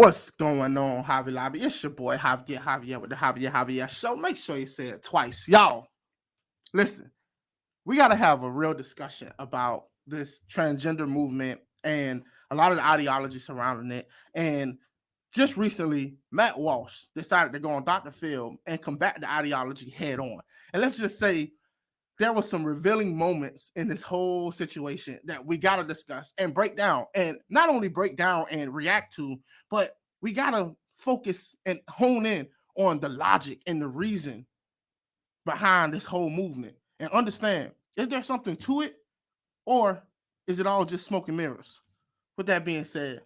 What's going on, Javier Lobby? It's your boy Javier with the Javier Show. Make sure you say it twice. Y'all, listen, we got to have a real discussion about this transgender movement and a lot of the ideology surrounding it. And just recently, Matt Walsh decided to go on Dr. Phil and combat the ideology head on. And let's just say there were some revealing moments in this whole situation that we got to discuss and break down, and not only break down and react to, but we got to focus and hone in on the logic and the reason behind this whole movement and understand, is there something to it, or is it all just smoke and mirrors? With that being said,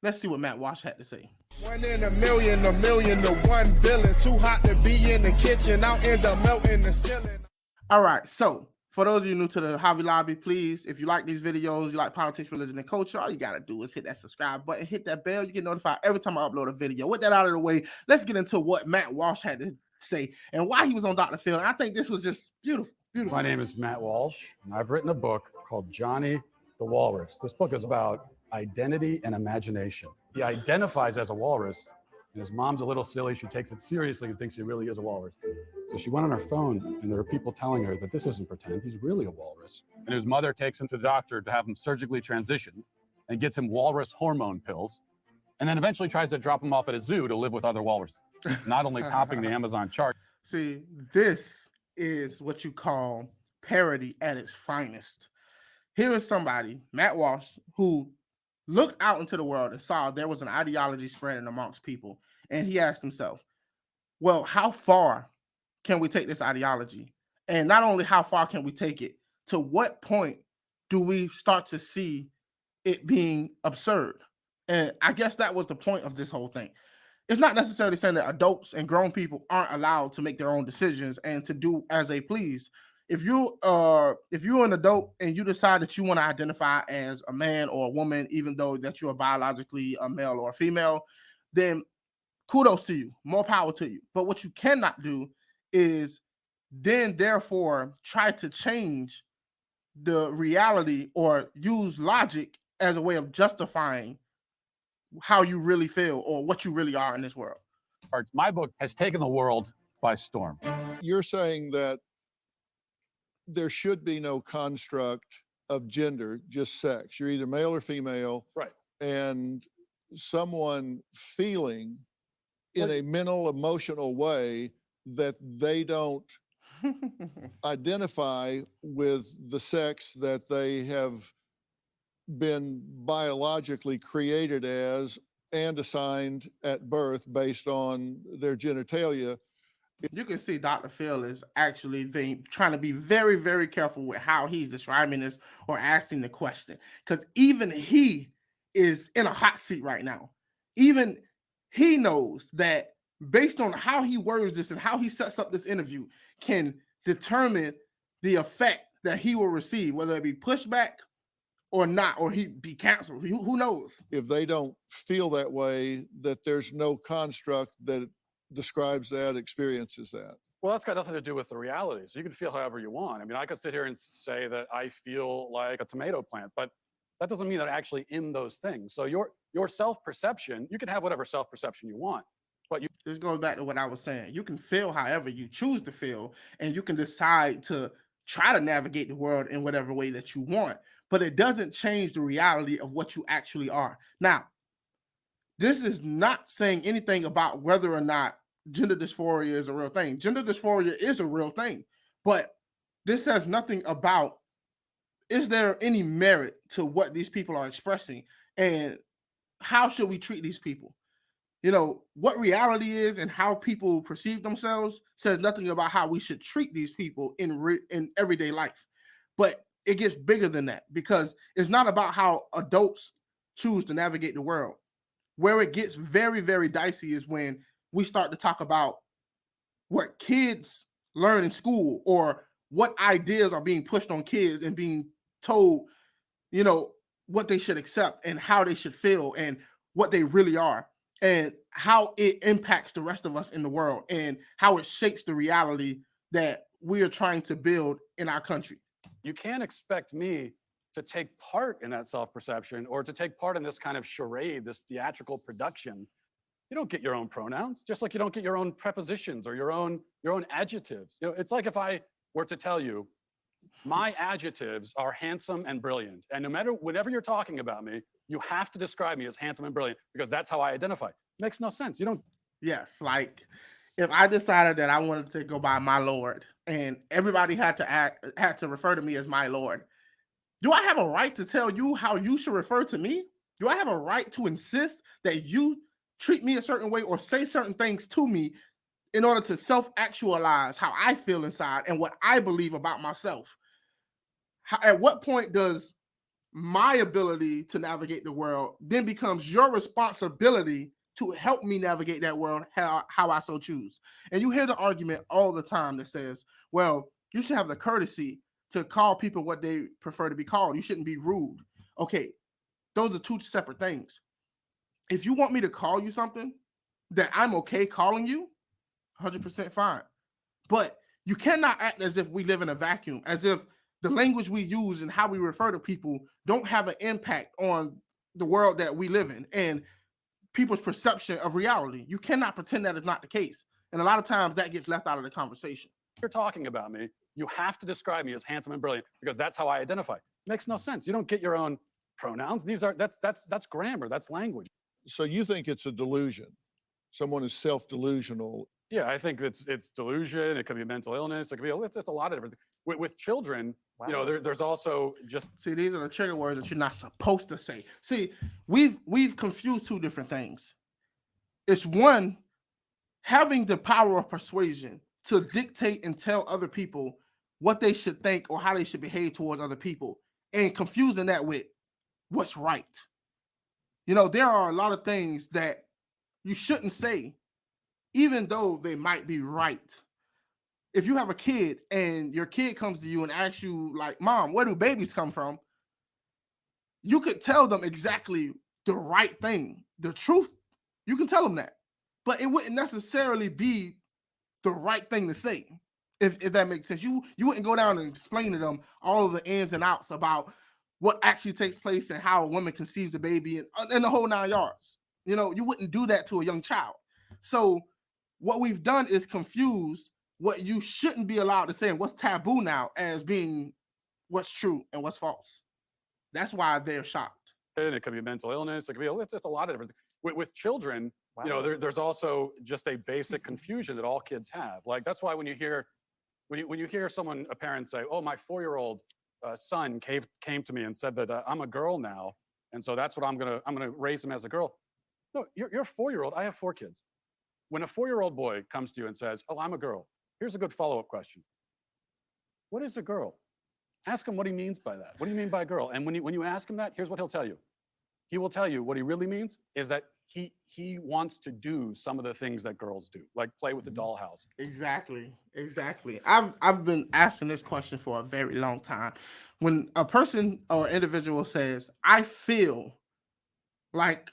let's see what Matt Walsh had to say. 1 in a million to one villain. Too hot to be in the kitchen, I'll end up melting the ceiling. All right, so for those of you new to the Javier Lobby, please, if you like these videos, you like politics, religion, and culture, all you got to do is hit that subscribe button, hit that bell. You get notified every time I upload a video. With that out of the way, let's get into what Matt Walsh had to say and why he was on Dr. Phil. And I think this was just beautiful. My name is Matt Walsh, and I've written a book called Johnny the Walrus. This book is about identity and imagination. He identifies as a walrus, and his mom's a little silly. She takes it seriously and thinks he really is a walrus. So she went on her phone, and there are people telling her that this isn't pretend. He's really a walrus. And his mother takes him to the doctor to have him surgically transitioned and gets him walrus hormone pills, and then eventually tries to drop him off at a zoo to live with other walruses, not only topping the Amazon chart. See, this is what you call parody at its finest. Here is somebody, Matt Walsh, who looked out into the world and saw there was an ideology spreading amongst people. And he asked himself, well, how far can we take this ideology? And not only how far can we take it, to what point do we start to see it being absurd? And I guess that was the point of this whole thing. It's not necessarily saying that adults and grown people aren't allowed to make their own decisions and to do as they please. If you're an adult and you decide that you want to identify as a man or a woman, even though that you are biologically a male or a female, then kudos to you, more power to you. But what you cannot do is then therefore try to change the reality or use logic as a way of justifying how you really feel or what you really are in this world. My book has taken the world by storm. You're saying that there should be no construct of gender, just sex. You're either male or female. Right. And someone feeling in a mental, emotional way that they don't identify with the sex that they have been biologically created as and assigned at birth based on their genitalia. You can see Dr. Phil is actually trying to be very, very careful with how he's describing this or asking the question, because even he is in a hot seat right now. Even he knows that based on how he words this and how he sets up this interview can determine the effect that he will receive, whether it be pushback or not, or he be canceled. Who knows? If they don't feel that way, that there's no construct that describes that, experiences that. Well, that's got nothing to do with the reality. So you can feel however you want. I mean, I could sit here and say that I feel like a tomato plant, but that doesn't mean that I'm actually in those things. So your self-perception, you can have whatever self-perception you want, but this goes back to what I was saying. You can feel however you choose to feel, and you can decide to try to navigate the world in whatever way that you want, but it doesn't change the reality of what you actually are. Now, this is not saying anything about whether or not gender dysphoria is a real thing. Gender dysphoria is a real thing, but this says nothing about, is there any merit to what these people are expressing, and how should we treat these people? You know, what reality is and how people perceive themselves says nothing about how we should treat these people in everyday life. But it gets bigger than that, because it's not about how adults choose to navigate the world. Where it gets very, very dicey is when we start to talk about what kids learn in school, or what ideas are being pushed on kids and being told, you know, what they should accept and how they should feel and what they really are, and how it impacts the rest of us in the world and how it shapes the reality that we are trying to build in our country. you can't expect me to take part in that self-perception or to take part in this kind of charade, this theatrical production, you don't get your own pronouns, just like you don't get your own prepositions or your own adjectives. It's like if I were to tell you, my adjectives are handsome and brilliant, and whenever you're talking about me, you have to describe me as handsome and brilliant because that's how I identify. Makes no sense. You don't. Yes, like if I decided that I wanted to go by my Lord and everybody had to refer to me as my Lord, do I have a right to tell you how you should refer to me? Do I have a right to insist that you treat me a certain way or say certain things to me in order to self-actualize how I feel inside and what I believe about myself? At what point does my ability to navigate the world then becomes your responsibility to help me navigate that world how I so choose? And you hear the argument all the time that says, well, you should have the courtesy to call people what they prefer to be called. You shouldn't be rude. Okay, those are two separate things. If you want me to call you something that I'm okay calling you, 100% fine. But you cannot act as if we live in a vacuum, as if the language we use and how we refer to people don't have an impact on the world that we live in and people's perception of reality. You cannot pretend that is not the case. And a lot of times that gets left out of the conversation. You're talking about me, you have to describe me as handsome and brilliant because that's how I identify. Makes no sense. You don't get your own pronouns. That's grammar, that's language. So you think it's a delusion? Someone is self-delusional. Yeah, I think it's delusion. It could be mental illness. It could be it's a lot of different things. With children, there's also just see, these are the trigger words that you're not supposed to say. See, we've confused two different things. It's one, having the power of persuasion to dictate and tell other people what they should think or how they should behave towards other people, and confusing that with what's right. There are a lot of things that you shouldn't say, even though they might be right. If you have a kid and your kid comes to you and asks you, like, Mom, where do babies come from? You could tell them exactly the right thing, the truth. You can tell them that, but it wouldn't necessarily be the right thing to say, if that makes sense. You wouldn't go down and explain to them all of the ins and outs about what actually takes place and how a woman conceives a baby and the whole 9 yards. You wouldn't do that to a young child. So what we've done is confuse what you shouldn't be allowed to say and what's taboo now as being what's true and what's false. That's why they're shocked. And it could be mental illness. It could be it's a lot of different things. With children, there's also just a basic confusion that all kids have. Like that's why when you hear a parent say, "Oh, my 4-year-old son came to me and said that I'm a girl now, and so that's what I'm gonna raise him as a girl." No, you're a 4-year-old. I have 4 kids. When a 4-year-old boy comes to you and says, "Oh, I'm a girl," here's a good follow-up question. What is a girl? Ask him what he means by that. What do you mean by girl? And when you ask him that, here's what he'll tell you. He will tell you what he really means is that he wants to do some of the things that girls do, like play with the dollhouse. Exactly. I've been asking this question for a very long time. When a person or individual says, "I feel like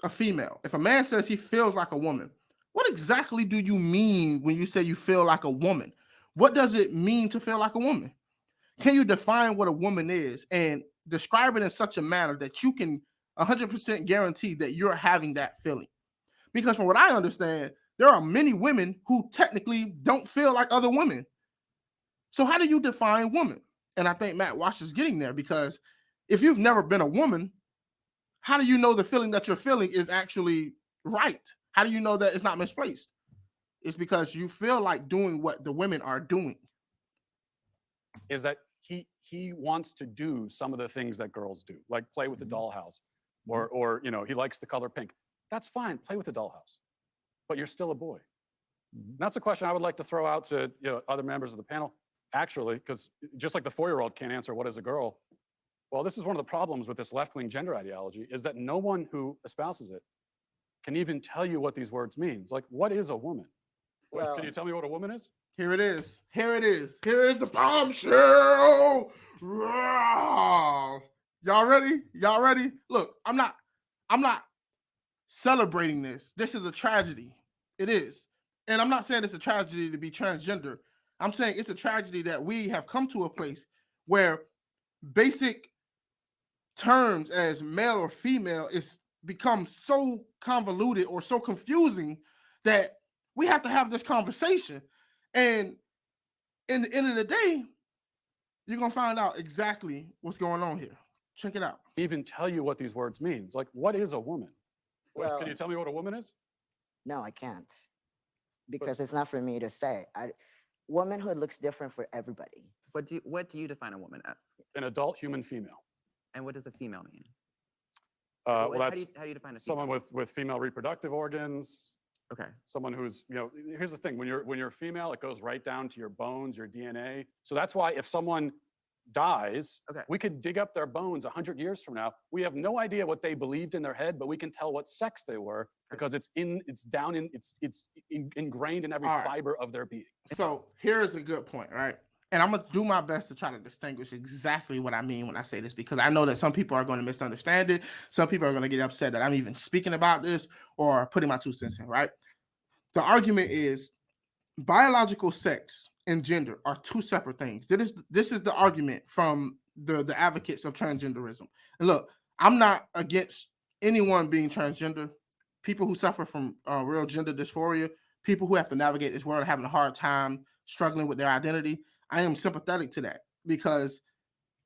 a female," if a man says he feels like a woman, what exactly do you mean when you say you feel like a woman? What does it mean to feel like a woman? Can you define what a woman is and describe it in such a manner that you can 100% guarantee that you're having that feeling? Because from what I understand, there are many women who technically don't feel like other women. So how do you define woman? And I think Matt Walsh is getting there, because if you've never been a woman, how do you know the feeling that you're feeling is actually right? How do you know that it's not misplaced? It's because you feel like doing what the women are doing. Is that he wants to do some of the things that girls do, like play with the dollhouse, or he likes the color pink. That's fine, play with the dollhouse, but you're still a boy. That's a question I would like to throw out to other members of the panel, actually, because just like the 4-year-old can't answer what is a girl. Well, this is one of the problems with this left-wing gender ideology, is that no one who espouses it can even tell you what these words mean. It's like, what is a woman? Well, can you tell me what a woman is? Here it is. Here is the bombshell. Y'all ready? Look, I'm not celebrating this. This is a tragedy. It is. And I'm not saying it's a tragedy to be transgender. I'm saying it's a tragedy that we have come to a place where basic terms as male or female is become so convoluted or so confusing that we have to have this conversation. And in the end of the day, you're gonna find out exactly what's going on here. Check it out. Even tell you what these words mean. Like, what is a woman? Well, Can you tell me what a woman is? no, I can't, because it's not for me to say. Womanhood looks different for everybody. What do you define a woman as? An adult human female. And what does a female mean? Well, How do that's you define a female? someone with female reproductive organs. Okay. Someone who's, here's the thing: when you're female, it goes right down to your bones, your DNA. So that's why if someone dies, Okay. we could dig up their bones 100 years from now. We have no idea what they believed in their head, but we can tell what sex they were because it's ingrained in every All right. fiber of their being. So here is a good point, right? And I'm gonna do my best to try to distinguish exactly what I mean when I say this, because I know that some people are going to misunderstand it. Some people are going to get upset that I'm even speaking about this or putting my 2 cents in, right? The argument is biological sex and gender are 2 separate things. This is the argument from the advocates of transgenderism. And look, I'm not against anyone being transgender. People who suffer from real gender dysphoria, people who have to navigate this world having a hard time struggling with their identity. I am sympathetic to that because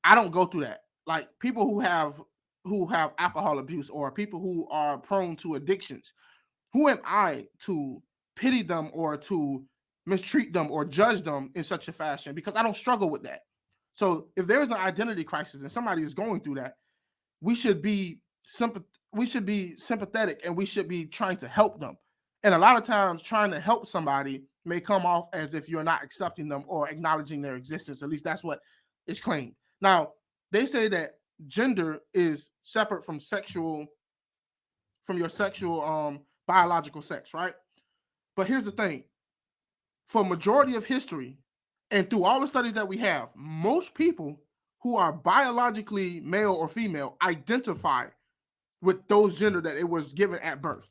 I don't go through that. Like people who have alcohol abuse or people who are prone to addictions, who am I to pity them or to mistreat them or judge them in such a fashion? Because I don't struggle with that. So if there is an identity crisis and somebody is going through that, we should be sympathetic and we should be trying to help them. And a lot of times trying to help somebody may come off as if you're not accepting them or acknowledging their existence. At least that's what is claimed. Now, they say that gender is separate from your sexual biological sex, right? But here's the thing. For majority of history and through all the studies that we have, most people who are biologically male or female identify with those gender that it was given at birth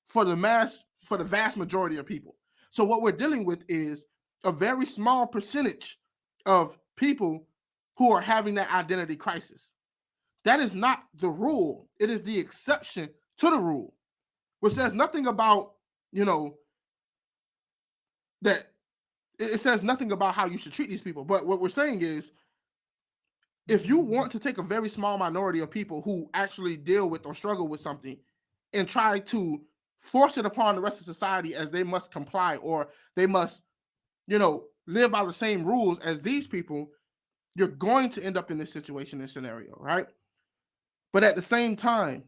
for the vast majority of people. So what we're dealing with is a very small percentage of people who are having that identity crisis. That is not the rule. It is the exception to the rule, which says nothing about, that it says nothing about how you should treat these people. But what we're saying is, if you want to take a very small minority of people who actually deal with or struggle with something and try to force it upon the rest of society as they must comply or they must, live by the same rules as these people, you're going to end up in this situation, this scenario, right? But at the same time,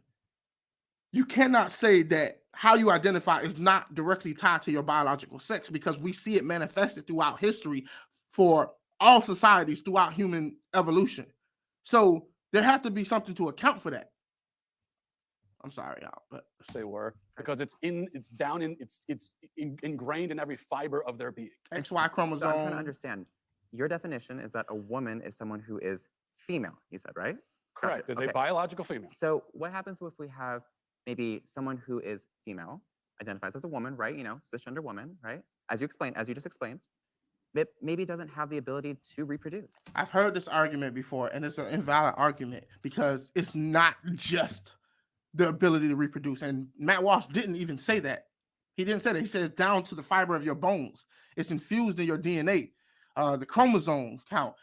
you cannot say that how you identify is not directly tied to your biological sex, because we see it manifested throughout history for all societies throughout human evolution. So there has to be something to account for that. I'm sorry, y'all, but They were, because it's ingrained in every fiber of their being. XY So I'm chromosome. trying to understand. Your definition is that a woman is someone who is female, you said, right? Correct. Is Okay. a biological female. So what happens if we have maybe someone who is female, identifies as a woman, right? Cisgender woman, right? As you just explained, that maybe doesn't have the ability to reproduce. I've heard this argument before, and it's an invalid argument because it's not just the ability to reproduce. And Matt Walsh didn't even say that. He didn't say that. He says down to the fiber of your bones. It's infused in your DNA, the chromosome count.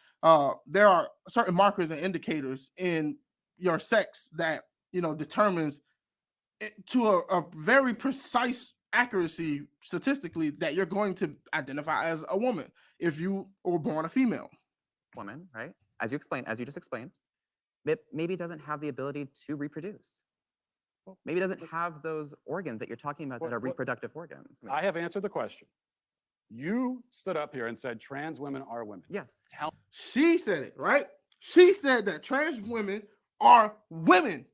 There are certain markers and indicators in your sex that, determines to a very precise accuracy statistically that you're going to identify as a woman if you were born a female. Woman, right? As you just explained, it maybe doesn't have the ability to reproduce. Maybe doesn't have those organs that you're talking about that are reproductive organs. I have answered the question. You stood up here and said trans women are women. Yes. She said it, right? She said that trans women are women.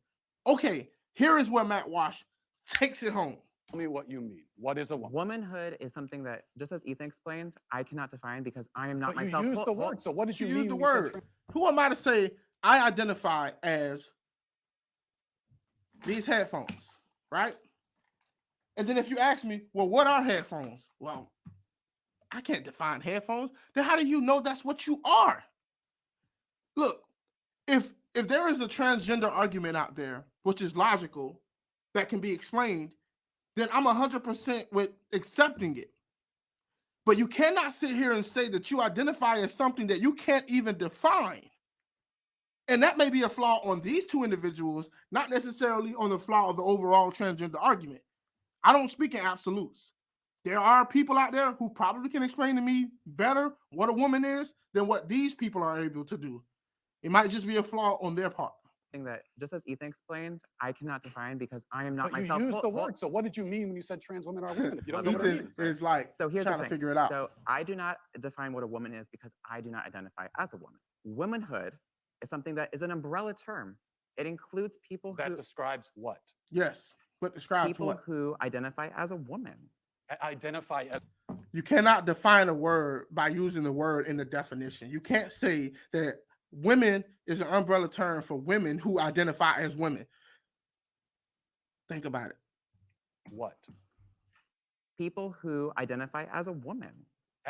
Okay, here is where Matt Walsh takes it home. Tell me what you mean. What is a woman? Womanhood is something that, just as Ethan explained, I cannot define because I am not But myself. you used the word. So what did She you mean? used the when you said word. trans? Who am I to say I identify as these headphones, right? And then if you ask me, well, what are headphones? Well, I can't define headphones. Then how do you know that's what you are? Look, if there is a transgender argument out there, which is logical, that can be explained, then I'm 100% with accepting it. But you cannot sit here and say that you identify as something that you can't even define. And that may be a flaw on these two individuals, not necessarily on the flaw of the overall transgender argument. I don't speak in absolutes. There are people out there who probably can explain to me better what a woman is than what these people are able to do. It might just be a flaw on their part. Thing that, just as Ethan explained, I cannot define because I am not But myself. you used the word. So what did you mean when you said trans women are women? If you don't know what it Ethan means. is like So here's trying the to thing. figure it out. So I do not define what a woman is because I do not identify as a woman. Womanhood is something that is an umbrella term. It includes people That who describes what? Yes, but describe people what? who identify as a woman. Identify as. You cannot define a word by using the word in the definition. You can't say that women is an umbrella term for women who identify as women. Think about it. What? People who identify as a woman.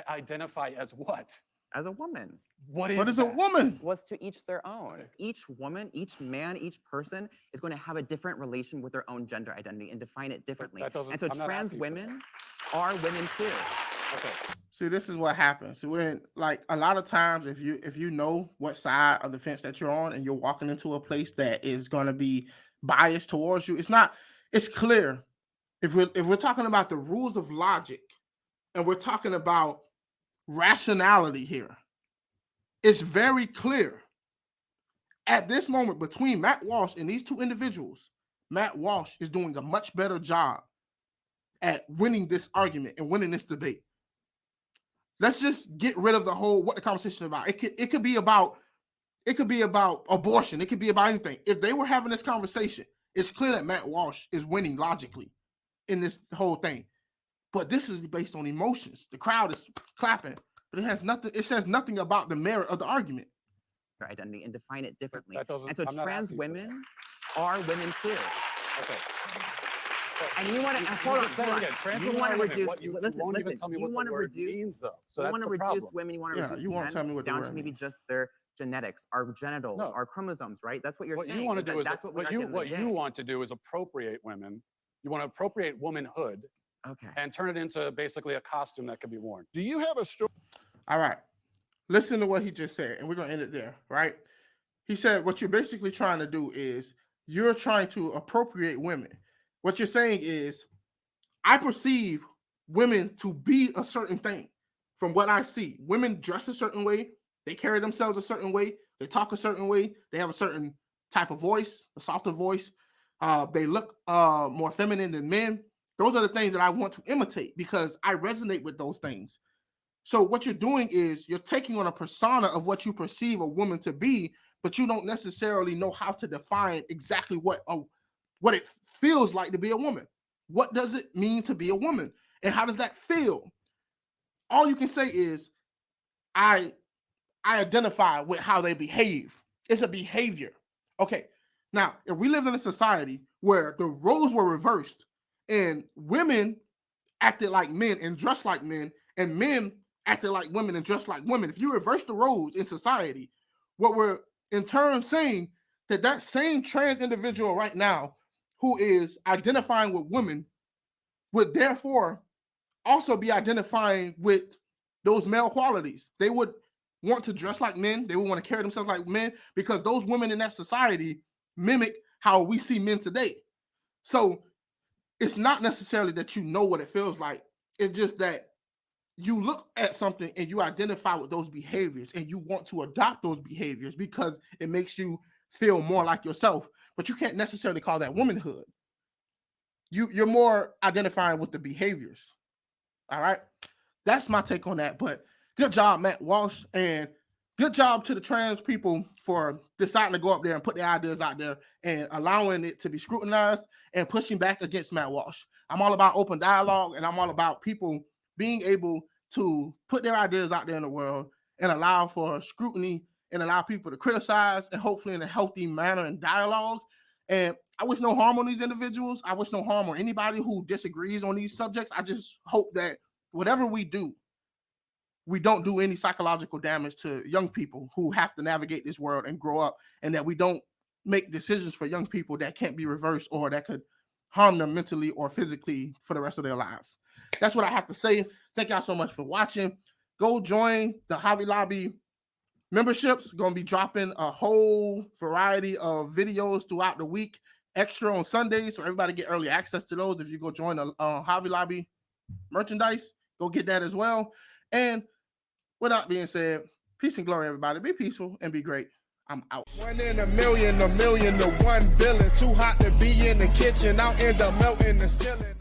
Identify as what? As a woman. What is What is a that? woman? Was to each their own. Each woman, each man, each person is going to have a different relation with their own gender identity and define it differently. that doesn't- And so I'm not trans asking you for that. women are women too. Okay. See, this is what happens. When, like, a lot of times, if you know what side of the fence that you're on, and you're walking into a place that is going to be biased towards you, it's clear. If we're talking about the rules of logic, and we're talking about rationality here, it's very clear. At this moment, between Matt Walsh and these two individuals, Matt Walsh is doing a much better job at winning this argument and winning this debate. Let's just get rid of the whole what the conversation is about. It could be about abortion. It could be about anything. If they were having this conversation, it's clear that Matt Walsh is winning logically in this whole thing. But this is based on emotions. The crowd is clapping, but it says nothing about the merit of the argument. Their identity and define it differently. That doesn't- And so I'm not trans asking for that. women are women too. Okay. And you want to You hold on, just said it hold again. on. Trans You women want are to women. reduce. What you Listen, won't even listen. tell me You what want the to word reduce. means, though. So You that's want to the reduce problem. women. You want to Yeah, reduce you won't men tell me what the down word to maybe means. just their genetics, our genitals, No. our chromosomes, right? That's what you're What saying. you want to is that do is that's what we're what not getting you today. want to do is appropriate women. You want to appropriate womanhood Okay. and turn it into basically a costume that can be worn. Do you have a story? All right. Listen to what he just said, and we're going to end it there, right? He said what you're basically trying to do is you're trying to appropriate women. What you're saying is, I perceive women to be a certain thing from what I see. Women dress a certain way, they carry themselves a certain way, they talk a certain way, they have a certain type of voice, a softer voice. They look more feminine than men. Those are the things that I want to imitate because I resonate with those things. So what you're doing is you're taking on a persona of what you perceive a woman to be, but you don't necessarily know how to define exactly what it feels like to be a woman. What does it mean to be a woman? And how does that feel? All you can say is, I identify with how they behave. It's a behavior. Okay. Now, if we lived in a society where the roles were reversed and women acted like men and dressed like men, and men acted like women and dressed like women, if you reverse the roles in society, what we're in turn saying that same trans individual right now who is identifying with women would therefore also be identifying with those male qualities. They would want to dress like men. They would want to carry themselves like men because those women in that society mimic how we see men today. So it's not necessarily that you know what it feels like. It's just that you look at something and you identify with those behaviors and you want to adopt those behaviors because it makes you feel more like yourself. But you can't necessarily call that womanhood. You're more identifying with the behaviors. All right. That's my take on that. But good job, Matt Walsh, and good job to the trans people for deciding to go up there and put their ideas out there and allowing it to be scrutinized and pushing back against Matt Walsh. I'm all about open dialogue, and I'm all about people being able to put their ideas out there in the world and allow for scrutiny and allow people to criticize, and hopefully in a healthy manner and dialogue. And I wish no harm on these individuals. I wish no harm on anybody who disagrees on these subjects. I just hope that whatever we do, we don't do any psychological damage to young people who have to navigate this world and grow up, and that we don't make decisions for young people that can't be reversed or that could harm them mentally or physically for the rest of their lives. That's what I have to say. Thank y'all so much for watching. Go join the Hobby Lobby memberships. Going to be dropping a whole variety of videos throughout the week, extra on Sundays, so everybody get early access to those. If you go join the Hobby Lobby merchandise, go get that as well. And with that being said, peace and glory, everybody. Be peaceful and be great. I'm out. 1 in a million to 1 villain. Too hot to be in the kitchen. I'll end up melting the ceiling.